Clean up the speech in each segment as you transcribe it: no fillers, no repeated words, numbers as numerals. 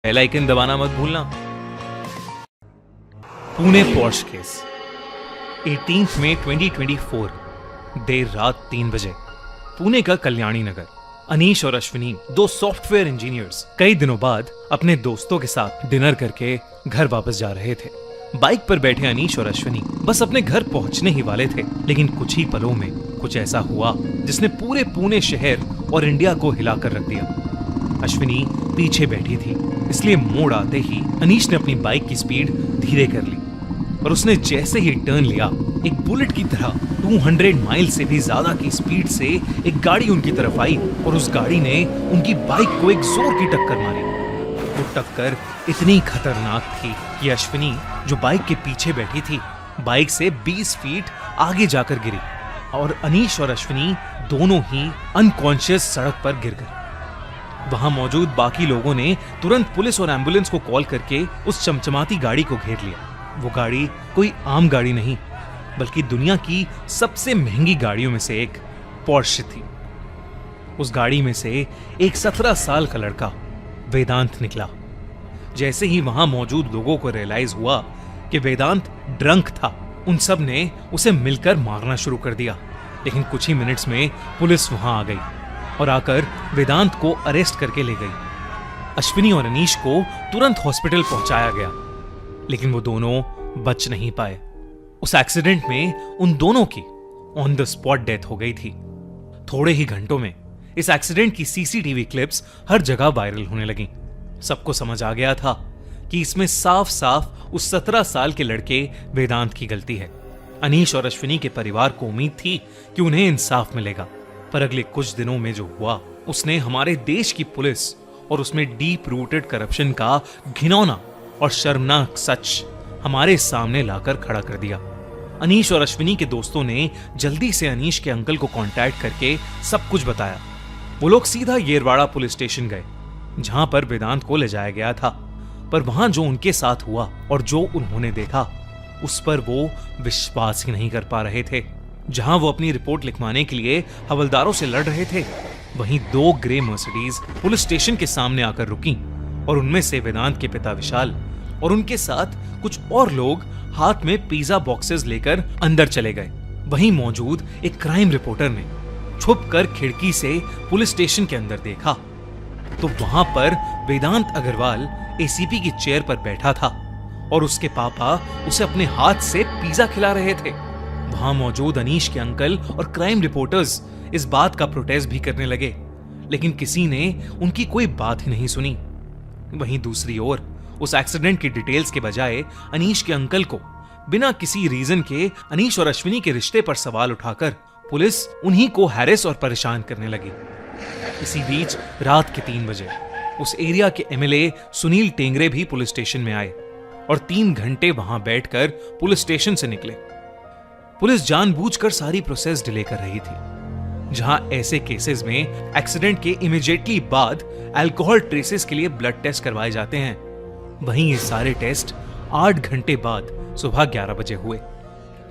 Bell icon दबाना मत भूलना। पुणे पॉर्श केस 18 मई 2024 देर रात 3 बजे पुणे का कल्याणी नगर। अनीश और अश्विनी दो सॉफ्टवेयर इंजीनियर्स कई दिनों बाद अपने दोस्तों के साथ डिनर करके घर वापस जा रहे थे। बाइक पर बैठे अनीश और अश्विनी बस अपने घर पहुंचने ही वाले थे, लेकिन कुछ ही पलों में कुछ ऐसा हुआ जिसने पूरे पुणे शहर और इंडिया को हिलाकर रख दिया। अश्विनी पीछे बैठी थी, इसलिए मोड़ आते ही अनीश ने अपनी बाइक की स्पीड धीरे कर ली और उसने जैसे ही टर्न लिया, एक बुलेट की तरह 200 माइल से भी ज्यादा की स्पीड से एक गाड़ी उनकी तरफ आई और उस गाड़ी ने उनकी बाइक को एक जोर की टक्कर मारी। वो टक्कर इतनी खतरनाक थी कि अश्विनी जो बाइक के पीछे बैठी थी, बाइक से 20 फीट आगे जाकर गिरी और अनीश और अश्विनी दोनों ही अनकॉन्शियस सड़क पर गिर गए। वहां मौजूद बाकी लोगों ने तुरंत पुलिस और एम्बुलेंस को कॉल करके उस चमचमाती गाड़ी को घेर लिया। वो गाड़ी कोई आम गाड़ी नहीं, बल्कि दुनिया की सबसे महंगी गाड़ियों में से एक पोर्श थी। उस गाड़ी में से एक 17 साल का लड़का वेदांत निकला। जैसे ही वहां मौजूद लोगों को रियलाइज हुआ कि वेदांत ड्रंक था, उन सब ने उसे मिलकर मारना शुरू कर दिया। लेकिन कुछ ही मिनट्स में पुलिस वहां आ गई और आकर वेदांत को अरेस्ट करके ले गई। अश्विनी और अनीश को तुरंत हॉस्पिटल पहुंचाया गया, लेकिन वो दोनों बच नहीं पाए। उस एक्सीडेंट में उन दोनों की ऑन द स्पॉट डेथ हो गई थी। थोड़े ही घंटों में इस एक्सीडेंट की सीसीटीवी क्लिप्स हर जगह वायरल होने लगी। सबको समझ आ गया था कि इसमें साफ साफ उस 17 साल के लड़के वेदांत की गलती है। अनीश और अश्विनी के परिवार को उम्मीद थी कि उन्हें इंसाफ मिलेगा, पर अगले कुछ दिनों में जो हुआ उसने हमारे देश की पुलिस और उसमें डीप रूटेड करप्शन का घिनौना और शर्मनाक सच हमारे सामने लाकर खड़ा कर दिया। अनीश और अश्विनी के दोस्तों ने जल्दी से अनीश के अंकल को कांटेक्ट करके सब कुछ बताया। वो लोग सीधा येरवाड़ा पुलिस स्टेशन गए, जहां पर वेदांत को ले जाया गया था। पर वहां जो उनके साथ हुआ और जो उन्होंने देखा, उस पर वो विश्वास ही नहीं कर पा रहे थे। जहां वो अपनी रिपोर्ट लिखवाने के लिए हवलदारों से लड़ रहे थे, वहीं 2 ग्रे मर्सिडीज पुलिस स्टेशन के सामने आकर रुकी और उनमें से वेदांत के पिता विशाल और उनके साथ कुछ और लोग हाथ में पिज्जा बॉक्सेस लेकर अंदर चले गए। वहीं मौजूद एक क्राइम रिपोर्टर ने छुपकर खिड़की से पुलिस स्टेशन के अंदर देखा तो वहां पर वेदांत अग्रवाल एसीपी की चेयर पर बैठा था और उसके पापा उसे अपने हाथ से पिज्जा खिला रहे थे। वहां मौजूद अनीश के अंकल और क्राइम रिपोर्टर्स इस बात का प्रोटेस्ट भी करने लगे, लेकिन किसी ने उनकी कोई बात ही नहीं सुनी। वहीं दूसरी ओर उस एक्सीडेंट की डिटेल्स के बजाय अनीश के अंकल को बिना किसी रीजन के अनीश और अश्विनी के रिश्ते पर सवाल उठाकर पुलिस उन्हीं को हैरेस और परेशान करने लगी। इसी बीच रात के 3 बजे उस एरिया के एमएलए सुनील टेंगरे भी पुलिस स्टेशन में आए और 3 घंटे वहां बैठकर पुलिस स्टेशन से निकले। पुलिस जानबूझकर सारी प्रोसेस डिले कर रही थी। जहां ऐसे केसेस में एक्सीडेंट के इमीडिएटली बाद अल्कोहल ट्रेसेस के लिए ब्लड टेस्ट करवाए जाते हैं, वहीं ये सारे टेस्ट 8 घंटे बाद सुबह 11 बजे हुए।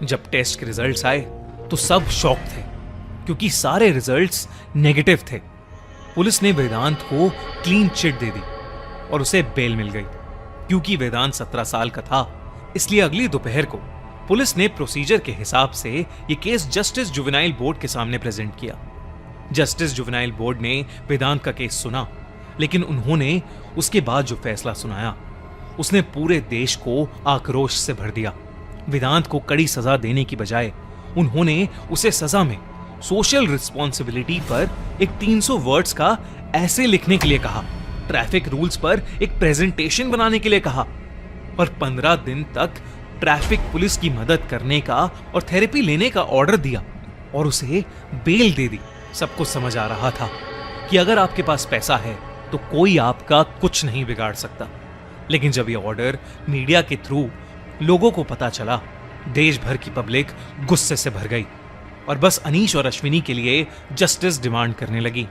जब टेस्ट के रिजल्ट्स आए तो सब शॉक थे, क्योंकि सारे रिजल्ट्स नेगेटिव थे। पुलिस ने वेदांत को क्लीन चिट दे दी और उसे बेल मिल गई। क्योंकि वेदांत 17 साल का था, इसलिए अगली दोपहर को पुलिस ने प्रोसीजर के हिसाब से ये केस जस्टिस जुवेनाइल बोर्ड के सामने प्रेजेंट किया। जस्टिस जुवेनाइल बोर्ड ने वेदांत का केस सुना, लेकिन उन्होंने उसके बाद जो फैसला सुनाया उसने पूरे देश को आक्रोश से भर दिया। वेदांत को कड़ी सजा देने की बजाय उन्होंने उसे सजा में सोशल रिस्पॉन्सिबिलिटी पर एक 300 वर्ड्स का ऐसे लिखने के लिए कहा, ट्रैफिक रूल्स पर एक प्रेजेंटेशन बनाने के लिए कहा और 15 दिन तक ट्रैफिक पुलिस की मदद करने का और थेरेपी लेने का ऑर्डर दिया और उसे बेल दे दी। सबको समझ आ रहा था कि अगर आपके पास पैसा है तो कोई आपका कुछ नहीं बिगाड़ सकता। लेकिन जब यह ऑर्डर मीडिया के थ्रू लोगों को पता चला, देश भर की पब्लिक गुस्से से भर गई और बस अनीश और अश्विनी के लिए जस्टिस डिमांड करने लगी।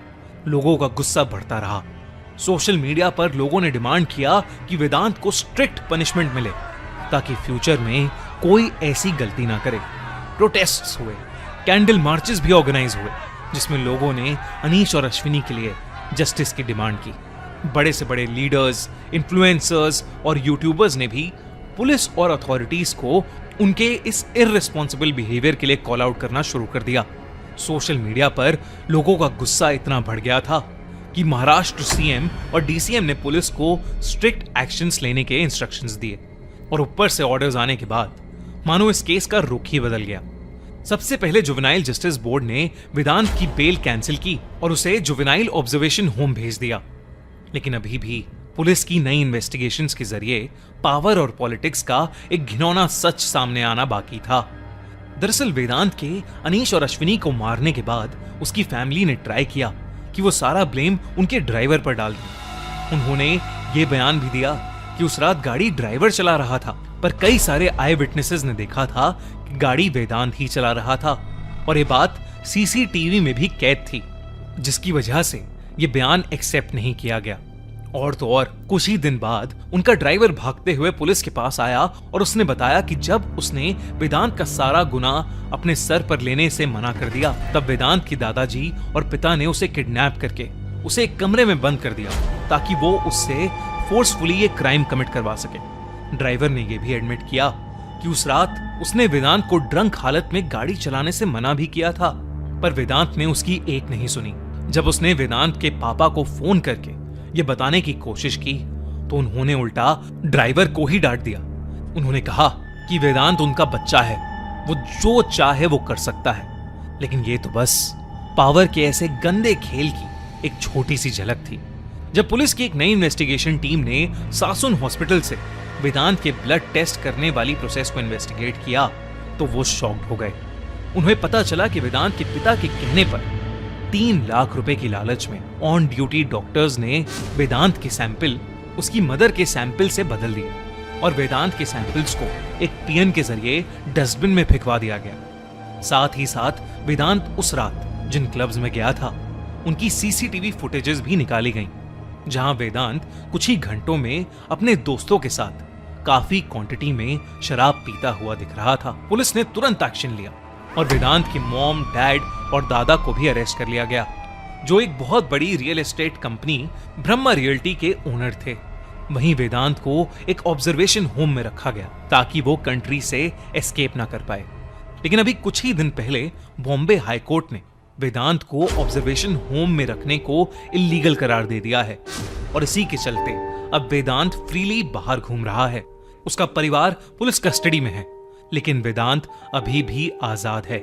लोगों का गुस्सा बढ़ता रहा। सोशल मीडिया पर लोगों ने डिमांड किया कि वेदांत को स्ट्रिक्ट पनिशमेंट मिले ताकि फ्यूचर में कोई ऐसी गलती ना करे। प्रोटेस्ट्स हुए, कैंडल मार्चेस भी ऑर्गेनाइज हुए, जिसमें लोगों ने अनीश और अश्विनी के लिए जस्टिस की डिमांड की। बड़े से बड़े लीडर्स, इन्फ्लुएंसर्स और यूट्यूबर्स ने भी पुलिस और अथॉरिटीज को उनके इस इररिस्पॉन्सिबल बिहेवियर के लिए कॉल आउट करना शुरू कर दिया। सोशल मीडिया पर लोगों का गुस्सा इतना बढ़ गया था कि महाराष्ट्र सीएम और डीसीएम ने पुलिस को स्ट्रिक्ट एक्शंस लेने के इंस्ट्रक्शंस दिए और ऊपर से ऑर्डर्स आने के बाद मानो इस केस का रुख ही बदल गया। सबसे पहले जुवेनाइल जस्टिस बोर्ड ने वेदांत की बेल कैंसिल की और उसे जुवेनाइल ऑब्जर्वेशन होम भेज दिया। लेकिन अभी भी पुलिस की नई इन्वेस्टिगेशंस के जरिए पावर और पॉलिटिक्स का एक घिनौना सच सामने आना बाकी था। दरअसल वेदांत के अनीश और अश्विनी को मारने के बाद उसकी फैमिली ने ट्राई किया कि वो सारा ब्लेम उनके ड्राइवर पर डाल दे। उन्होंने ये बयान भी दिया कि उस रात गाड़ी ड्राइवर चला रहा था, पर कई सारे आई विटनेसेस ने देखा था कि गाड़ी वेदांत ही चला रहा था और ये बात सीसीटीवी में भी कैद थी, जिसकी वजह से ये बयान एक्सेप्ट नहीं किया गया। और तो और कुछ ही दिन बाद उनका ड्राइवर भागते हुए पुलिस के पास आया और उसने बताया कि जब उसने वेदांत का सारा गुनाह अपने सर पर लेने से मना कर दिया, तब वेदांत की दादाजी और पिता ने उसे किडनैप करके उसे एक कमरे में बंद कर दिया ताकि वो उससे फोर्सफुली ये क्राइम कमिट करवा सके। ड्राइवर ने यह भी एडमिट किया कि उस रात उसने वेदांत को ड्रंक हालत में गाड़ी चलाने से मना भी किया था, पर वेदांत ने उसकी एक नहीं सुनी। जब उसने वेदांत के पापा को फोन करके ये बताने की कोशिश की तो उन्होंने उल्टा ड्राइवर को ही डांट दिया। उन्होंने कहा कि वेदांत उनका बच्चा है, वो जो चाहे वो कर सकता है, लेकिन ये तो बस पावर के ऐसे गंदे खेल की एक छोटी सी झलक थी। जब पुलिस की एक नई इन्वेस्टिगेशन टीम ने सासुन हॉस्पिटल से वेदांत के ब्लड टेस्ट करने वाली प्रोसेस को इन्वेस्टिगेट किया तो वो शॉक्ड हो गए। उन्हें पता चला कि वेदांत के पिता के कहने पर 3 लाख रुपए की लालच में ऑन ड्यूटी डॉक्टर्स ने वेदांत के सैंपल उसकी मदर के सैंपल से बदल दिए और वेदांत के सैंपल्स को एक पीएन के जरिए डस्टबिन में फेंकवा दिया गया। साथ ही साथ वेदांत उस रात जिन क्लब्स में गया था उनकी सीसीटीवी फुटेजेस भी निकाली गईं, जहां वेदांत कुछ ही घंटों में अपने दोस्तों के साथ काफी क्वांटिटी में शराब पीता हुआ दिख रहा था। पुलिस ने तुरंत एक्शन लिया और वेदांत की मॉम, डैड और दादा को भी अरेस्ट कर लिया गया, जो एक बहुत बड़ी real estate company Brahma realty के ओनर थे। वहीं वेदांत को एक ऑब्जर्वेशन होम में रखा गया ताकि वो कंट्री से एस्केप ना कर पाए। लेकिन अभी कुछ ही दिन पहले बॉम्बे हाई कोर्ट ने वेदांत को ऑब्जर्वेशन होम में रखने को इल्लीगल करार दे दिया है और इसी के चलते अब वेदांत फ्रीली बाहर घूम रहा है। उसका परिवार पुलिस कस्टडी में है, लेकिन वेदांत अभी भी आजाद है।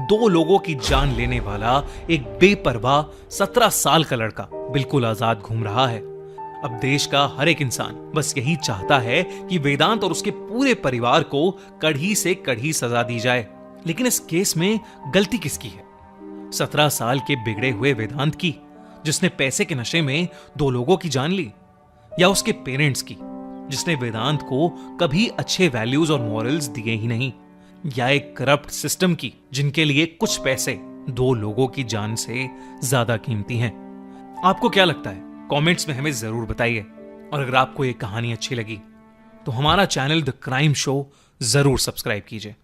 2 लोगों की जान लेने वाला एक बेपरवाह 17 साल का लड़का बिल्कुल आजाद घूम रहा है। अब देश का हर एक इंसान बस यही चाहता है कि वेदांत और उसके पूरे परिवार को कड़ी से कड़ी सजा दी जाए। लेकिन इस केस में गलती किसकी है? 17 साल के बिगड़े हुए वेदांत की, जिसने पैसे के नशे में 2 लोगों की जान ली, या उसके पेरेंट्स की, जिसने वेदांत को कभी अच्छे वैल्यूज और मॉरल्स दिए ही नहीं, या एक करप्ट सिस्टम की, जिनके लिए कुछ पैसे 2 लोगों की जान से ज्यादा कीमती हैं? आपको क्या लगता है? कमेंट्स में हमें जरूर बताइए। और अगर आपको ये कहानी अच्छी लगी तो हमारा चैनल द क्राइम शो जरूर सब्सक्राइब कीजिए।